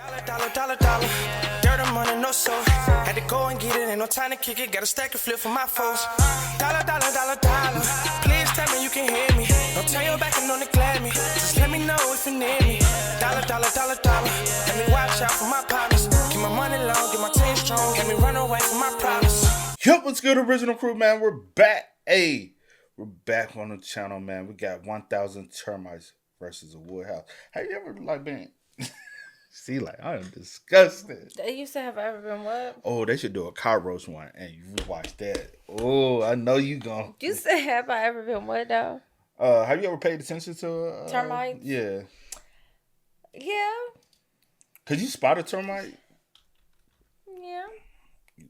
Dollar. Dirt and money, no soul. Had to go and get it, ain't no time to kick it. Got a stack and flip for my foes. Dollar. Please tell me you can hear me. Don't turn your back and don't neglect me. Just let me know if you need me. Dollar. Let me watch out for my partners. Keep my money long, get my team strong. Let me run away from my problems. Yup, what's good, original crew, man? We're back. We're back on the channel, man. We got 1,000 termites versus a wood house. Have you ever been? See, I am disgusted. They used to have ever been what? Oh, they should do a car roast one, and you watch that. Oh, I know you gon'. You said, have I ever been what, though? Have you ever paid attention to termites? Yeah. Yeah. Could you spot a termite? Yeah.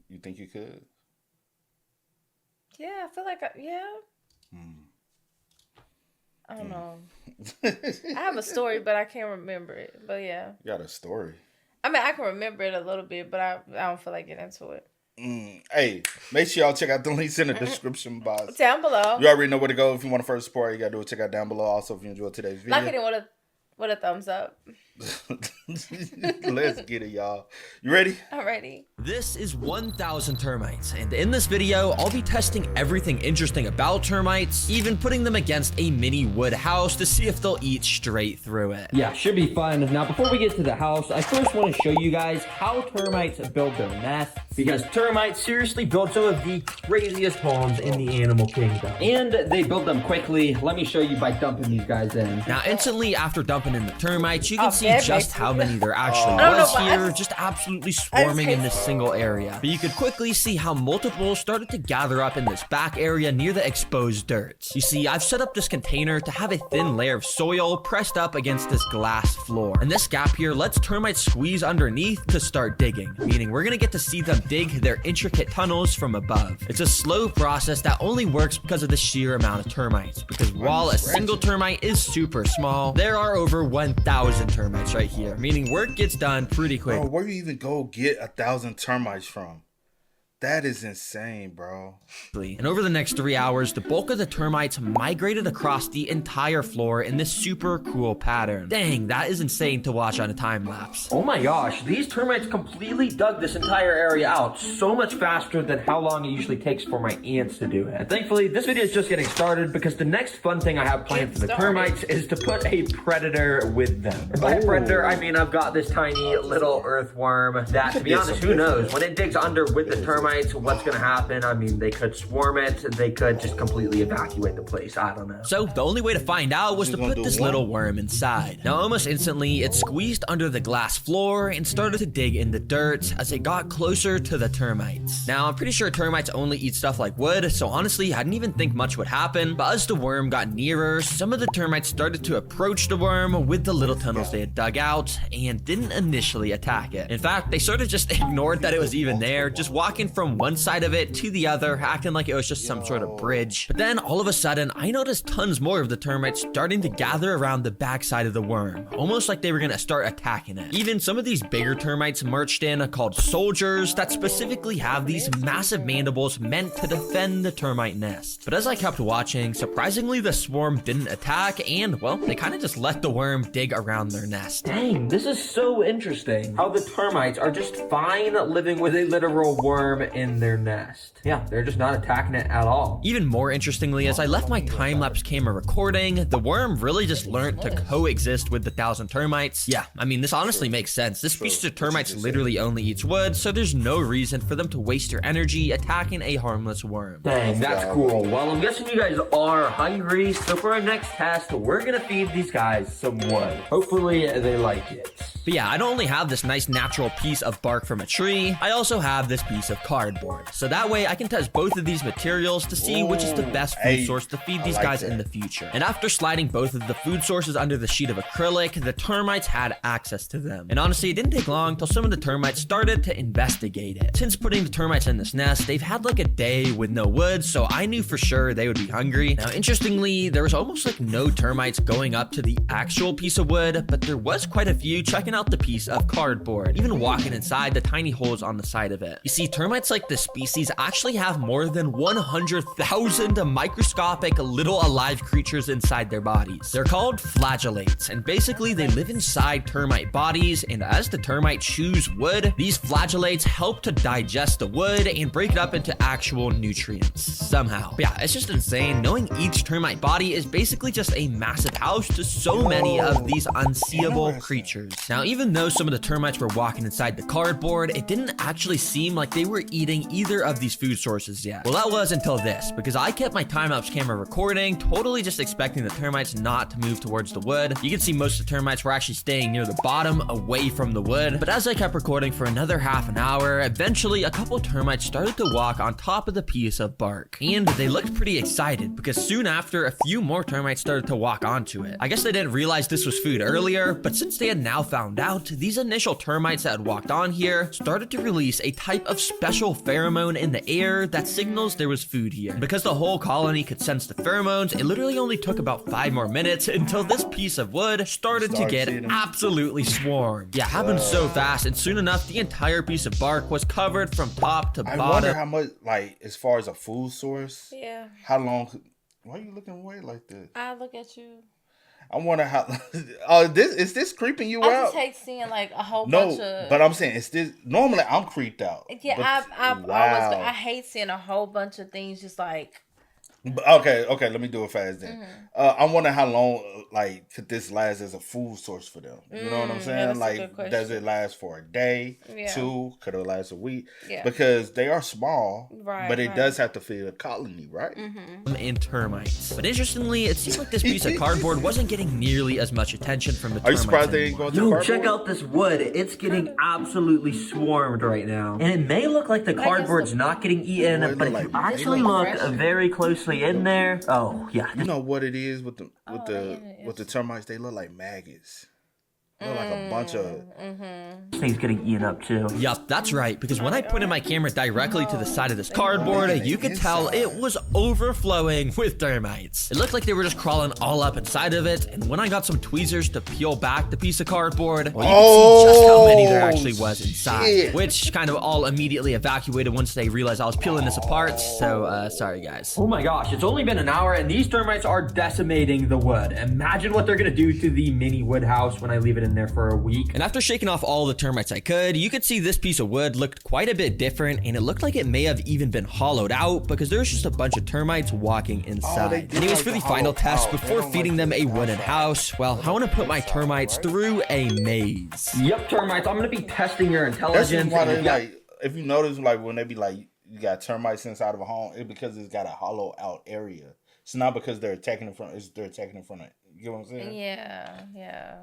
You think you could? Yeah, I feel like I don't know. I have a story, but I can't remember it. But yeah. You got a story? I mean, I can remember it a little bit, but I don't feel like getting into it. Hey, make sure y'all check out the links in the description box. Down below. You already know where to go if you want to first support. You got to do it. Check out down below. Also, if you enjoyed today's video. Like it with a thumbs up. Let's get it, y'all. You ready? I'm ready. This is 1,000 termites, and in this video, I'll be testing everything interesting about termites, even putting them against a mini wood house to see if they'll eat straight through it. Yeah, should be fun. Now, before we get to the house, I first want to show you guys how termites build their nests, because termites seriously build some of the craziest homes in the animal kingdom. And they build them quickly. Let me show you by dumping these guys in. Now, instantly after dumping in the termites, you can see just how many there actually was here, just absolutely swarming in this single area. But you could quickly see how multiple started to gather up in this back area near the exposed dirt. You see, I've set up this container to have a thin layer of soil pressed up against this glass floor. And this gap here lets termites squeeze underneath to start digging, meaning we're gonna get to see them dig their intricate tunnels from above. It's a slow process that only works because of the sheer amount of termites, because while a single termite is super small, there are over 1,000 termites right here, meaning work gets done pretty quick. Bro, where do you even go get 1,000 termites from? That is insane, bro. And over the next 3 hours, the bulk of the termites migrated across the entire floor in this super cool pattern. Dang, that is insane to watch on a time lapse. Oh my gosh, these termites completely dug this entire area out so much faster than how long it usually takes for my ants to do it. And thankfully, this video is just getting started because the next fun thing I have planned for the termites is to put a predator with them. And by predator, I mean I've got this tiny little earthworm that, to be honest, who knows? When it digs under with the termites, what's gonna happen? I mean, they could swarm it, they could just completely evacuate the place. I don't know. So the only way to find out was to put this little worm inside. Now almost instantly, it squeezed under the glass floor and started to dig in the dirt as it got closer to the termites. Now I'm pretty sure termites only eat stuff like wood, so honestly I didn't even think much would happen, but as the worm got nearer, some of the termites started to approach the worm with the little tunnels they had dug out and didn't initially attack it. In fact, they sort of just ignored that it was even there, just walking from one side of it to the other, acting like it was just some sort of bridge. But then all of a sudden, I noticed tons more of the termites starting to gather around the backside of the worm, almost like they were gonna start attacking it. Even some of these bigger termites marched in called soldiers that specifically have these massive mandibles meant to defend the termite nest. But as I kept watching, surprisingly the swarm didn't attack and, well, they kind of just let the worm dig around their nest. Dang, this is so interesting. How the termites are just fine living with a literal worm in their nest. Yeah, they're just not attacking it at all. Even more interestingly, as I left my time-lapse camera recording, the worm really just learned to coexist with the 1,000 termites. Yeah, I mean, this honestly makes sense. This species of termites literally only eats wood, so there's no reason for them to waste their energy attacking a harmless worm. Dang, that's cool. Well, I'm guessing you guys are hungry, so for our next test, we're gonna feed these guys some wood. Hopefully, they like it. But yeah, I don't only have this nice natural piece of bark from a tree, I also have this piece of cardboard. So that way I can test both of these materials to see which is the best food source to feed these guys in the future. And after sliding both of the food sources under the sheet of acrylic, the termites had access to them. And honestly, it didn't take long till some of the termites started to investigate it. Since putting the termites in this nest, they've had like a day with no wood, so I knew for sure they would be hungry. Now, interestingly, there was almost like no termites going up to the actual piece of wood, but there was quite a few checking taking out the piece of cardboard, even walking inside the tiny holes on the side of it. You see, termites like this species actually have more than 100,000 microscopic little alive creatures inside their bodies. They're called flagellates, and basically they live inside termite bodies, and as the termite chews wood, these flagellates help to digest the wood and break it up into actual nutrients somehow. But yeah, it's just insane knowing each termite body is basically just a massive house to so many of these unseeable creatures. Now, even though some of the termites were walking inside the cardboard, it didn't actually seem like they were eating either of these food sources yet. Well, that was until this, because I kept my time-lapse camera recording, totally just expecting the termites not to move towards the wood. You can see most of the termites were actually staying near the bottom, away from the wood. But as I kept recording for another half an hour, eventually a couple termites started to walk on top of the piece of bark. And they looked pretty excited, because soon after, a few more termites started to walk onto it. I guess they didn't realize this was food earlier, but since they had now found out, these initial termites that had walked on here started to release a type of special pheromone in the air that signals there was food here. And because the whole colony could sense the pheromones, it literally only took about 5 more minutes until this piece of wood started to get absolutely swarmed. Yeah, it happened so fast, and soon enough, the entire piece of bark was covered from top to bottom. I wonder how much, like, as far as a food source, Yeah. how long, why are you looking away like this? I look at you. I wonder how, is this creeping you I out? just hate seeing like a whole bunch of. But I'm saying, it's this, normally I'm creeped out. Yeah, but, I've always. I hate seeing a whole bunch of things just like. Okay, let me do it fast then. I wonder how long, like, could this last as a food source for them? You know what I'm saying? Like, does it last for a day, 2? Could it last a week? Yeah. Because they are small, but it right. does have to feed a colony, right? And termites. But interestingly, it seems like this piece of cardboard wasn't getting nearly as much attention from the termites. Are you surprised they didn't go to cardboard? Check out this wood. It's getting absolutely swarmed right now. And it may look like the cardboard's not getting eaten, but if you actually look very closely in there, oh yeah. You know what it is with the termites? They look like maggots. They look like a bunch of things getting eaten up too. Yup, that's right, because when I pointed my camera directly to the side of this cardboard, you could tell it was overflowing with termites. It looked like they were just crawling all up inside of it, and when I got some tweezers to peel back the piece of cardboard, well, you could see just how many there actually was inside, which kind of all immediately evacuated once they realized I was peeling this apart, so sorry guys. Oh my gosh, it's only been an hour and these termites are decimating the wood. Imagine what they're gonna do to the mini wood house when I leave it in there for a week. And after shaking off all the termites I could, you could see this piece of wood looked quite a bit different, and it looked like it may have even been hollowed out because there was just a bunch of termites walking inside. Anyways, for the final test, before feeding them a wooden house, well, I want to put my termites through a maze. Yep, termites, I'm gonna be testing your intelligence. That's why they like, if you notice, like when they be like, you got termites inside of a home, it's because it's got a hollow out area. It's not because they're attacking it from, they're attacking it from it. You know what I'm saying? Yeah.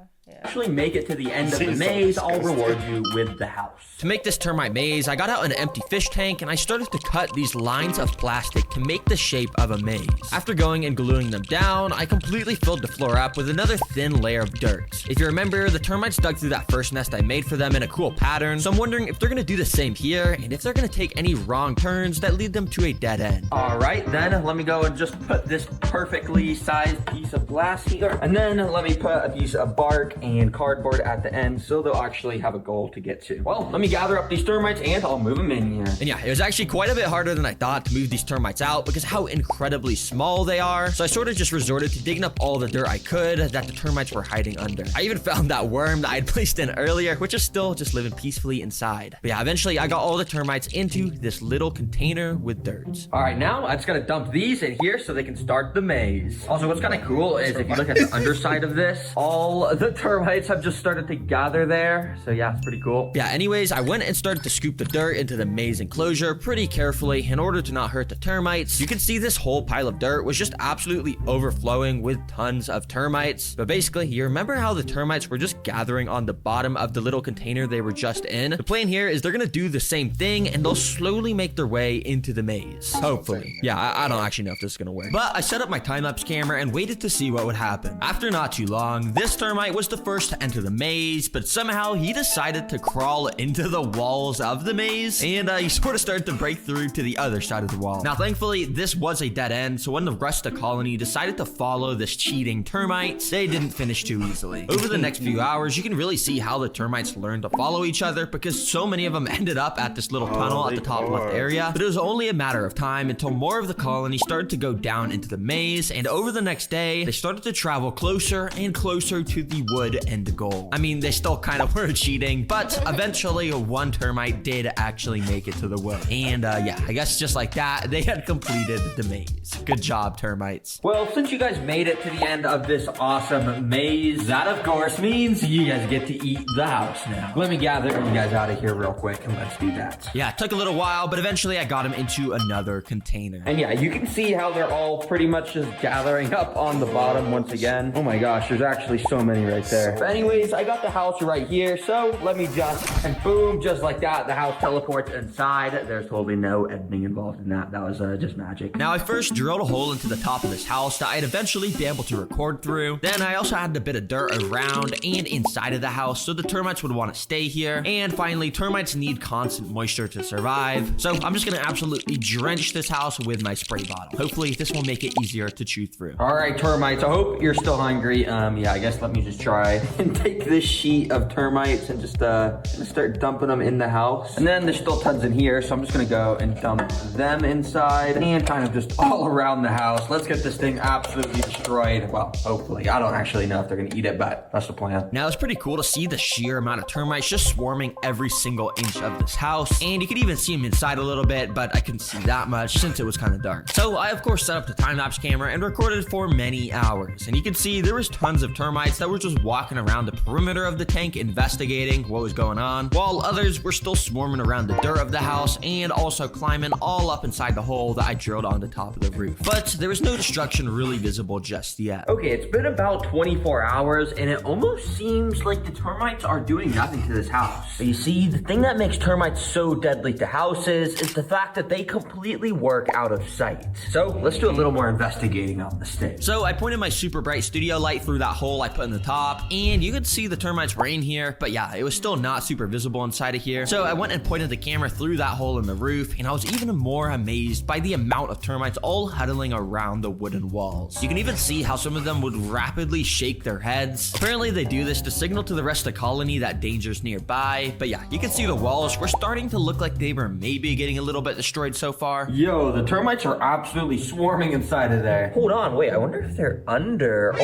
Actually make it to the end of the maze, I'll reward you with the house. To make this termite maze, I got out an empty fish tank and I started to cut these lines of plastic to make the shape of a maze. After going and gluing them down, I completely filled the floor up with another thin layer of dirt. If you remember, the termites dug through that first nest I made for them in a cool pattern, so I'm wondering if they're gonna do the same here and if they're gonna take any wrong turns that lead them to a dead end. Alright, then let me go and just put this perfectly sized piece of glass here, and then let me put a piece of bark and cardboard at the end so they'll actually have a goal to get to. Well, let me gather up these termites and I'll move them in here. And yeah, it was actually quite a bit harder than I thought to move these termites out because how incredibly small they are. So I sort of just resorted to digging up all the dirt I could that the termites were hiding under. I even found that worm that I had placed in earlier, which is still just living peacefully inside. But yeah, eventually I got all the termites into this little container with dirt. Alright, now I just gotta dump these in here so they can start the maze. Also, what's kind of cool is if you look at the underside of this, all the termites have just started to gather there. So yeah, it's pretty cool. Yeah, anyways, I went and started to scoop the dirt into the maze enclosure pretty carefully in order to not hurt the termites. You can see this whole pile of dirt was just absolutely overflowing with tons of termites. But basically, you remember how the termites were just gathering on the bottom of the little container they were just in? The plan here is they're gonna do the same thing and they'll slowly make their way into the maze. Hopefully. Yeah, I don't actually know if this is gonna work. But I set up my time-lapse camera and waited to see what would happen. After not too long, this termite was the first to enter the maze, but somehow he decided to crawl into the walls of the maze, and he sort of started to break through to the other side of the wall. Now, thankfully, this was a dead end, so when the rest of the colony decided to follow this cheating termite, they didn't finish too easily. Over the next few hours, you can really see how the termites learned to follow each other, because so many of them ended up at this little tunnel at the top left area. But it was only a matter of time until more of the colony started to go down into the maze, and over the next day, they started to travel closer and closer to the wood end goal. I mean, they still kind of were cheating, but eventually one termite did actually make it to the wood. And yeah, I guess just like that, they had completed the maze. Good job, termites. Well, since you guys made it to the end of this awesome maze, that of course means you guys get to eat the house now. Let me gather you guys out of here real quick and let's do that. Yeah, it took a little while, but eventually I got him into another container. And yeah, you can see how they're all pretty much just gathering up on the bottom once again. Oh my gosh, there's actually so many right there. But anyways, I got the house right here, so let me just, and boom, just like that, the house teleports inside. There's totally no editing involved in that. That was just magic. Now, I first drilled a hole into the top of this house that I'd eventually be able to record through. Then I also had a bit of dirt around and inside of the house, so the termites would want to stay here. And finally, termites need constant moisture to survive. So I'm just gonna absolutely drench this house with my spray bottle. Hopefully, this will make it easier to chew through. All right, termites, I hope you're still hungry. Yeah, I guess let me just try and take this sheet of termites and just start dumping them in the house. And then there's still tons in here, so I'm just gonna go and dump them inside and kind of just all around the house. Let's get this thing absolutely destroyed. Well, hopefully. I don't actually know if they're gonna eat it, but that's the plan. Now, it's pretty cool to see the sheer amount of termites just swarming every single inch of this house. And you could even see them inside a little bit, but I couldn't see that much since it was kind of dark. So I, of course, set up the time-lapse camera and recorded for many hours. And you can see there was tons of termites that were just walking around the perimeter of the tank investigating what was going on, while others were still swarming around the dirt of the house and also climbing all up inside the hole that I drilled on the top of the roof. But there was no destruction really visible just yet. Okay, it's been about 24 hours and it almost seems like the termites are doing nothing to this house. But you see, the thing that makes termites so deadly to houses is the fact that they completely work out of sight. So let's do a little more investigating on this thing. So I pointed my super bright studio light through that hole I put in the top, and you could see the termites were in here, but yeah, it was still not super visible inside of here. So I went and pointed the camera through that hole in the roof, and I was even more amazed by the amount of termites all huddling around the wooden walls. You can even see how some of them would rapidly shake their heads. Apparently they do this to signal to the rest of the colony that danger's nearby, but yeah, you can see the walls were starting to look like they were maybe getting a little bit destroyed so far. Yo, the termites are absolutely swarming inside of there. Hold on, wait, I wonder if they're under.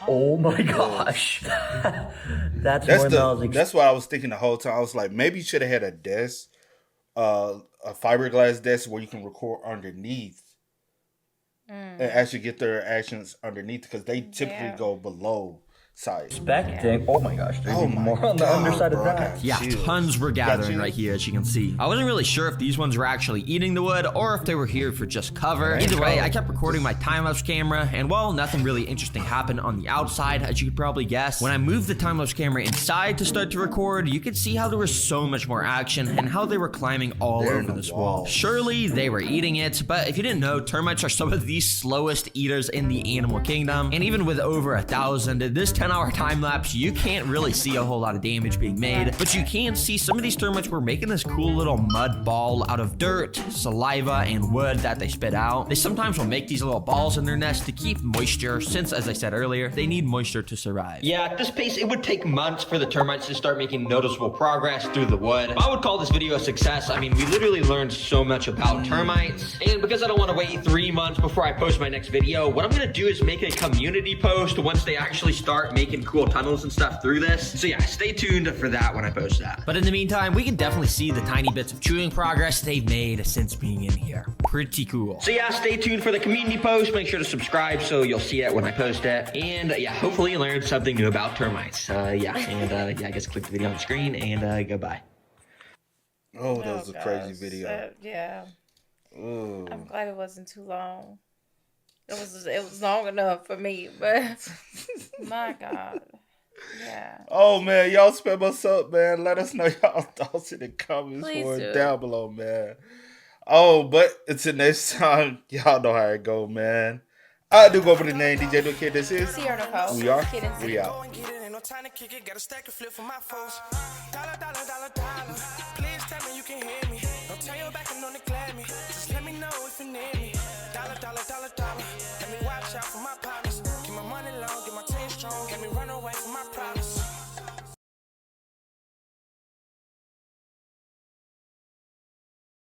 Oh my gosh. That's what I was thinking the whole time. I was like, maybe you should have had a desk, a fiberglass desk where you can record underneath and actually get their actions underneath, because they typically go below side. Expecting. Oh my gosh, there's even more on the underside of that. Yeah, tons were gathering right here, as you can see. I wasn't really sure if these ones were actually eating the wood or if they were here for just cover. Either way, I kept recording my time-lapse camera, and well, nothing really interesting happened on the outside, as you could probably guess. When I moved the time-lapse camera inside to start to record, you could see how there was so much more action and how they were climbing all over this wall. Surely they were eating it, but if you didn't know, termites are some of the slowest eaters in the animal kingdom, and even with over 1,000, this 10-hour time-lapse, you can't really see a whole lot of damage being made, but you can see some of these termites were making this cool little mud ball out of dirt, saliva, and wood that they spit out. They sometimes will make these little balls in their nest to keep moisture, since, as I said earlier, they need moisture to survive. Yeah, at this pace, it would take months for the termites to start making noticeable progress through the wood. I would call this video a success. I mean, we literally learned so much about termites, and because I don't want to wait 3 months before I post my next video, what I'm going to do is make a community post once they actually start making cool tunnels and stuff through this. So yeah, stay tuned for that when I post that. But in the meantime, we can definitely see the tiny bits of chewing progress they've made since being in here. Pretty cool. So yeah, stay tuned for the community post. Make sure to subscribe so you'll see it when I post it. And yeah, hopefully you learned something new about termites. Yeah, I guess click the video on the screen and goodbye. Oh, that was a crazy video. Yeah. Ooh. I'm glad it wasn't too long. It was long enough for me, but my God. Yeah. Oh man, y'all spam us up, man. Let us know y'all thoughts in the comments Please down below, man. Oh, but until next time, y'all know how it go, man. I do go by the name DJ No Kid. This is Sierra Nicole. We Are. Kid and We out. Go and get it, ain't no time to kick it. Got a stack of flip for my folks. Dollar, dollar, dollar, dollar. Please tell me you can hear me. Don't turn your back and don't neglect me. Just let me know if you need me. Dollar, dollar, dollar, dollar. Let me watch out for my pocket.